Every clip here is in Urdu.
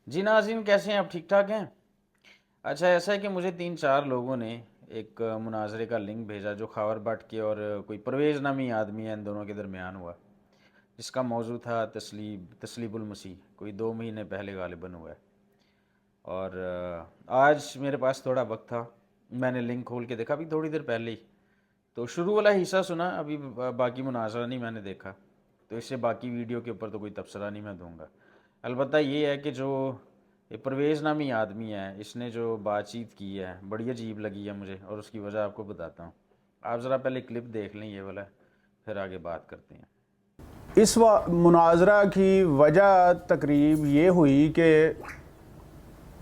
جی ناظرین، کیسے ہیں آپ؟ ٹھیک ٹھاک ہیں؟ اچھا، ایسا ہے کہ مجھے 3 4 لوگوں نے ایک مناظرے کا لنک بھیجا جو خاور بٹ کے اور کوئی پرویز نامی آدمی ہے، ان دونوں کے درمیان ہوا، جس کا موضوع تھا تسلیب المسیح، کوئی 2 مہینے پہلے غالباً ہوا ہے۔ اور آج میرے پاس تھوڑا وقت تھا، میں نے لنک کھول کے دیکھا ابھی تھوڑی دیر پہلے ہی، تو شروع والا حصہ سنا، ابھی باقی مناظرہ نہیں میں نے دیکھا، تو اس سے باقی ویڈیو کے اوپر تو کوئی تبصرہ نہیں میں دوں گا۔ البتہ یہ ہے کہ جو یہ پرویز نامی آدمی ہے، اس نے جو بات چیت کی ہے بڑی عجیب لگی ہے مجھے، اور اس کی وجہ آپ کو بتاتا ہوں۔ آپ ذرا پہلے کلپ دیکھ لیں یہ والا، پھر آگے بات کرتے ہیں۔ اس مناظرہ کی وجہ تقریب یہ ہوئی کہ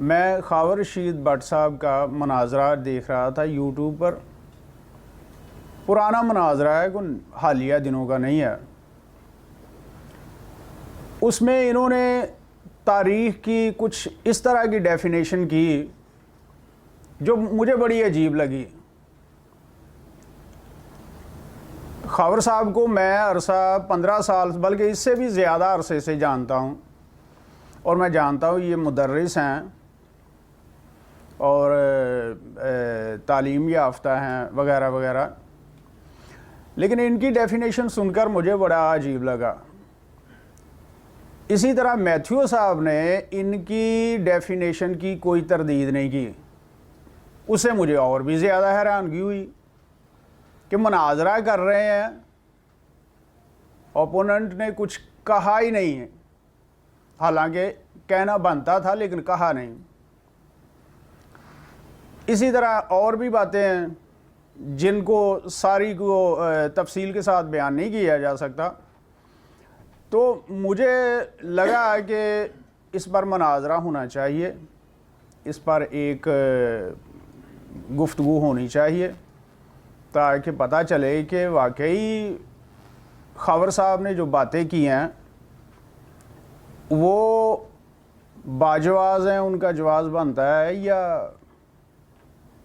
میں خاور رشید بٹ صاحب کا مناظرہ دیکھ رہا تھا یوٹیوب پر۔ پرانا مناظرہ ہے، کوئی حالیہ دنوں کا نہیں ہے۔ اس میں انہوں نے تاریخ کی کچھ اس طرح کی ڈیفینیشن کی جو مجھے بڑی عجیب لگی۔ خاور صاحب کو میں عرصہ 15 سال بلکہ اس سے بھی زیادہ عرصے سے جانتا ہوں، اور میں جانتا ہوں یہ مدرس ہیں اور تعلیم یافتہ ہیں وغیرہ وغیرہ، لیکن ان کی ڈیفینیشن سن کر مجھے بڑا عجیب لگا۔ اسی طرح میتھیو صاحب نے ان کی ڈیفینیشن کی کوئی تردید نہیں کی۔ اس سے مجھے اور بھی زیادہ حیرانگی ہوئی کہ مناظرہ کر رہے ہیں، اوپوننٹ نے کچھ کہا ہی نہیں ہے، حالانکہ کہنا بنتا تھا لیکن کہا نہیں۔ اسی طرح اور بھی باتیں ہیں جن کو ساری کو تفصیل کے ساتھ بیان نہیں کیا جا سکتا، تو مجھے لگا کہ اس پر مناظرہ ہونا چاہیے، اس پر ایک گفتگو ہونی چاہیے تاکہ پتہ چلے کہ واقعی خاور صاحب نے جو باتیں کی ہیں وہ باجواز ہیں، ان کا جواز بنتا ہے، یا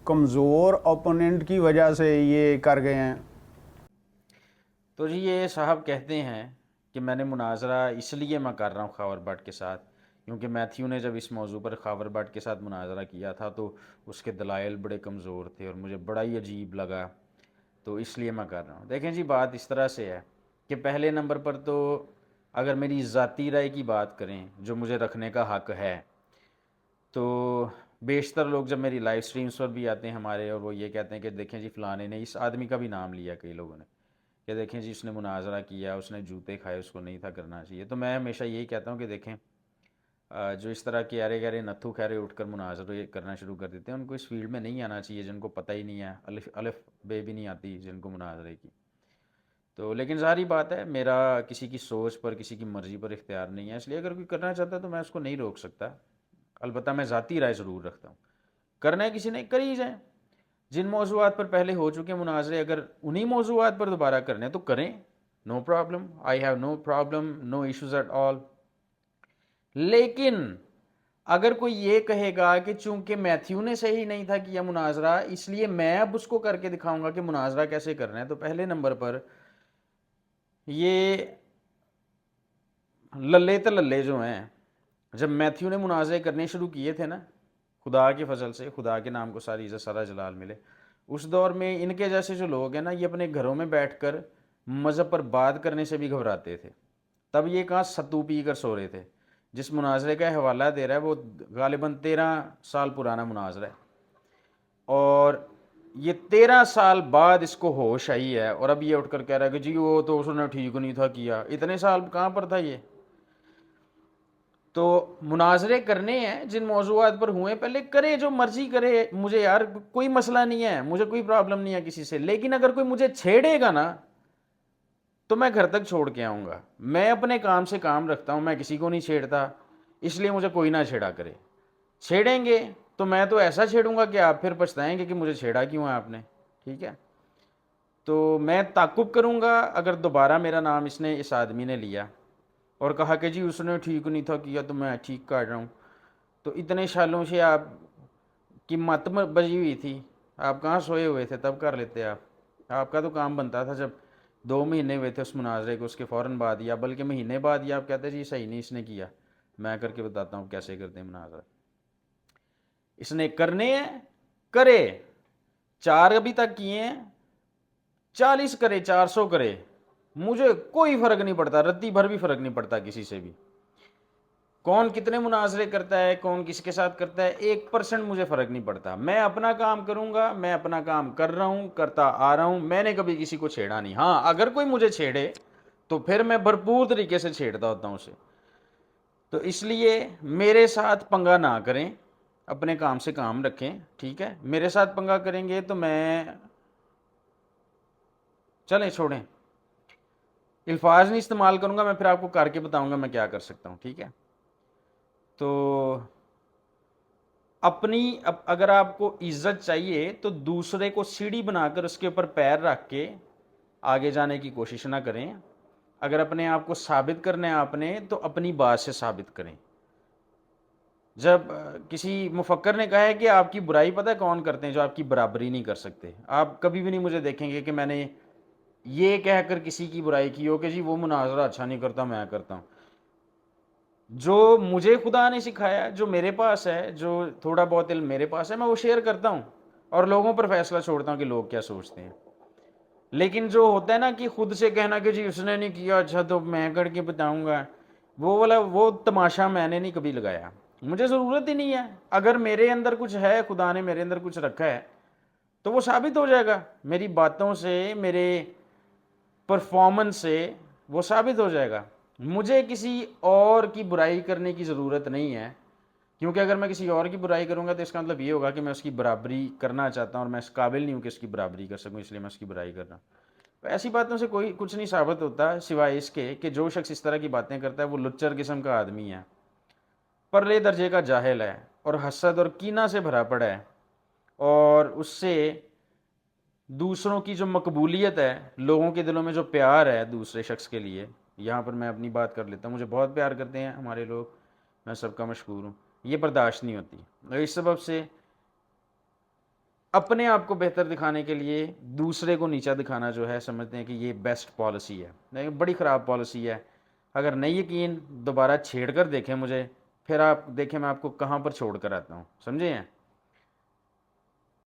کمزور اوپوننٹ کی وجہ سے یہ کر گئے ہیں۔ تو جی یہ صاحب کہتے ہیں کہ میں نے مناظرہ اس لیے میں کر رہا ہوں خاور بٹ کے ساتھ کیونکہ میتھیو نے جب اس موضوع پر خاور بٹ کے ساتھ مناظرہ کیا تھا تو اس کے دلائل بڑے کمزور تھے اور مجھے بڑا ہی عجیب لگا، تو اس لیے میں کر رہا ہوں۔ دیکھیں جی، بات اس طرح سے ہے کہ پہلے نمبر پر تو اگر میری ذاتی رائے کی بات کریں جو مجھے رکھنے کا حق ہے، تو بیشتر لوگ جب میری لائیو سٹریمز پر بھی آتے ہیں ہمارے، اور وہ یہ کہتے ہیں کہ دیکھیں جی فلانے نے، اس آدمی کا بھی نام لیا کئی لوگوں نے، کہ دیکھیں جی اس نے مناظرہ کیا، اس نے جوتے کھائے، اس کو نہیں تھا کرنا چاہیے، تو میں ہمیشہ یہی کہتا ہوں کہ دیکھیں جو اس طرح کے ارے گرے نتھو خیرے اٹھ کر مناظرے کرنا شروع کر دیتے ہیں، ان کو اس فیلڈ میں نہیں آنا چاہیے، جن کو پتہ ہی نہیں ہے، الف بے بھی نہیں آتی جن کو مناظرے کی۔ تو لیکن ظاہری بات ہے میرا کسی کی سوچ پر، کسی کی مرضی پر اختیار نہیں ہے، اس لیے اگر کوئی کرنا چاہتا ہے تو میں اس کو نہیں روک سکتا۔ البتہ میں ذاتی رائے ضرور رکھتا ہوں، کرنا ہے کسی نے کر ہی جائیں۔ جن موضوعات پر پہلے ہو چکے مناظرے، اگر انہی موضوعات پر دوبارہ کرنے ہیں تو کریں، no problem, I have no problem, no issues at all. لیکن اگر کوئی یہ کہے گا کہ چونکہ میتھیو نے صحیح نہیں تھا کیا مناظرہ، اس لیے میں اب اس کو کر کے دکھاؤں گا کہ مناظرہ کیسے کرنا ہے، تو پہلے نمبر پر یہ للے تللے جو ہیں، جب میتھیو نے مناظرے کرنے شروع کیے تھے نا، خدا کے فضل سے، خدا کے نام کو ساری عزت سارا جلال ملے، اس دور میں ان کے جیسے جو لوگ ہیں نا، یہ اپنے گھروں میں بیٹھ کر مذہب پر بات کرنے سے بھی گھبراتے تھے۔ تب یہ کہاں ستو پی کر سو رہے تھے۔ جس مناظرے کا حوالہ دے رہا ہے وہ غالباً 13 سال پرانا مناظرہ ہے، اور یہ 13 سال بعد اس کو ہوش آئی ہے، اور اب یہ اٹھ کر کہہ رہا ہے کہ جی وہ تو اس نے ٹھیک نہیں تھا کیا۔ اتنے سال کہاں پر تھا یہ؟ تو مناظرے کرنے ہیں جن موضوعات پر ہوئے، پہلے کرے، جو مرضی کرے، مجھے یار کوئی مسئلہ نہیں ہے، مجھے کوئی پرابلم نہیں ہے کسی سے، لیکن اگر کوئی مجھے چھیڑے گا نا تو میں گھر تک چھوڑ کے آؤں گا۔ میں اپنے کام سے کام رکھتا ہوں، میں کسی کو نہیں چھیڑتا، اس لیے مجھے کوئی نہ چھیڑا کرے۔ چھیڑیں گے تو میں تو ایسا چھیڑوں گا کہ آپ پھر پچھتائیں گے کہ مجھے چھیڑا کیوں ہے آپ نے، ٹھیک ہے؟ تو میں تعقب کروں گا اگر دوبارہ میرا نام اس آدمی نے لیا اور کہا کہ جی اس نے ٹھیک نہیں تھا کیا تو میں ٹھیک کر رہا ہوں، تو اتنے سالوں سے آپ کی مت بجی ہوئی تھی، آپ کہاں سوئے ہوئے تھے؟ تب کر لیتے آپ کا تو کام بنتا تھا جب 2 مہینے ہوئے تھے اس مناظرے کو، اس کے فوراً بعد، یا بلکہ مہینے بعد، یا آپ کہتے جی صحیح نہیں اس نے کیا، میں کر کے بتاتا ہوں کیسے کرتے ہیں مناظرہ. اس نے کرنے ہیں کرے, 4 ابھی تک کیے ہیں, 40 کرے 400 کرے, مجھے کوئی فرق نہیں پڑتا, رتی بھر بھی فرق نہیں پڑتا کسی سے بھی. کون کتنے مناظرے کرتا ہے, کون کس کے ساتھ کرتا ہے, 1% مجھے فرق نہیں پڑتا. میں اپنا کام کروں گا, میں اپنا کام کر رہا ہوں, کرتا آ رہا ہوں, میں نے کبھی کسی کو چھیڑا نہیں. ہاں اگر کوئی مجھے چھیڑے تو پھر میں بھرپور طریقے سے چھیڑتا ہوتا ہوں اسے. تو اس لیے میرے ساتھ پنگا نہ کریں, اپنے کام سے کام رکھیں, ٹھیک ہے. میرے ساتھ پنگا کریں گے تو میں, چلیں چھوڑیں, الفاظ نہیں استعمال کروں گا, میں پھر آپ کو کر کے بتاؤں گا میں کیا کر سکتا ہوں, ٹھیک ہے. تو اپنی اگر آپ کو عزت چاہیے تو دوسرے کو سیڑھی بنا کر اس کے اوپر پیر رکھ کے آگے جانے کی کوشش نہ کریں. اگر اپنے آپ کو ثابت کرنا ہے آپ نے تو اپنی بات سے ثابت کریں. جب کسی مفکر نے کہا ہے کہ آپ کی برائی پتہ ہے کون کرتے ہیں, جو آپ کی برابری نہیں کر سکتے. آپ کبھی بھی نہیں مجھے دیکھیں گے کہ میں نے یہ کہہ کر کسی کی برائی کی ہو کہ جی وہ مناظرہ اچھا نہیں کرتا, میں کرتا ہوں. جو مجھے خدا نے سکھایا, جو میرے پاس ہے, جو تھوڑا بہت علم میرے پاس ہے, میں وہ شیئر کرتا ہوں اور لوگوں پر فیصلہ چھوڑتا ہوں کہ لوگ کیا سوچتے ہیں. لیکن جو ہوتا ہے نا کہ خود سے کہنا کہ جی اس نے نہیں کیا اچھا تو میں کر کے بتاؤں گا, وہ تماشا میں نے نہیں کبھی لگایا. مجھے ضرورت ہی نہیں ہے. اگر میرے اندر کچھ ہے, خدا نے میرے اندر کچھ رکھا ہے تو وہ ثابت ہو جائے گا میری باتوں سے, میرے پرفارمنس سے وہ ثابت ہو جائے گا. مجھے کسی اور کی برائی کرنے کی ضرورت نہیں ہے, کیونکہ اگر میں کسی اور کی برائی کروں گا تو اس کا مطلب یہ ہوگا کہ میں اس کی برابری کرنا چاہتا ہوں اور میں اس قابل نہیں ہوں کہ اس کی برابری کر سکوں, اس لیے میں اس کی برائی کر رہا ہوں. ایسی باتوں سے کوئی کچھ نہیں ثابت ہوتا سوائے اس کے کہ جو شخص اس طرح کی باتیں کرتا ہے وہ لچر قسم کا آدمی ہے, پرلے درجے کا جاہل ہے, اور حسد اور کینہ سے بھرا پڑا ہے, اور اس سے دوسروں کی جو مقبولیت ہے, لوگوں کے دلوں میں جو پیار ہے دوسرے شخص کے لیے, یہاں پر میں اپنی بات کر لیتا ہوں, مجھے بہت پیار کرتے ہیں ہمارے لوگ, میں سب کا مشکور ہوں, یہ برداشت نہیں ہوتی. اور اس سبب سے اپنے آپ کو بہتر دکھانے کے لیے دوسرے کو نیچا دکھانا جو ہے سمجھتے ہیں کہ یہ بیسٹ پالیسی ہے. لیکن بڑی خراب پالیسی ہے. اگر نہیں یقین دوبارہ چھیڑ کر دیکھیں مجھے, پھر آپ دیکھیں میں آپ کو کہاں پر چھوڑ کر آتا ہوں, سمجھے ہیں.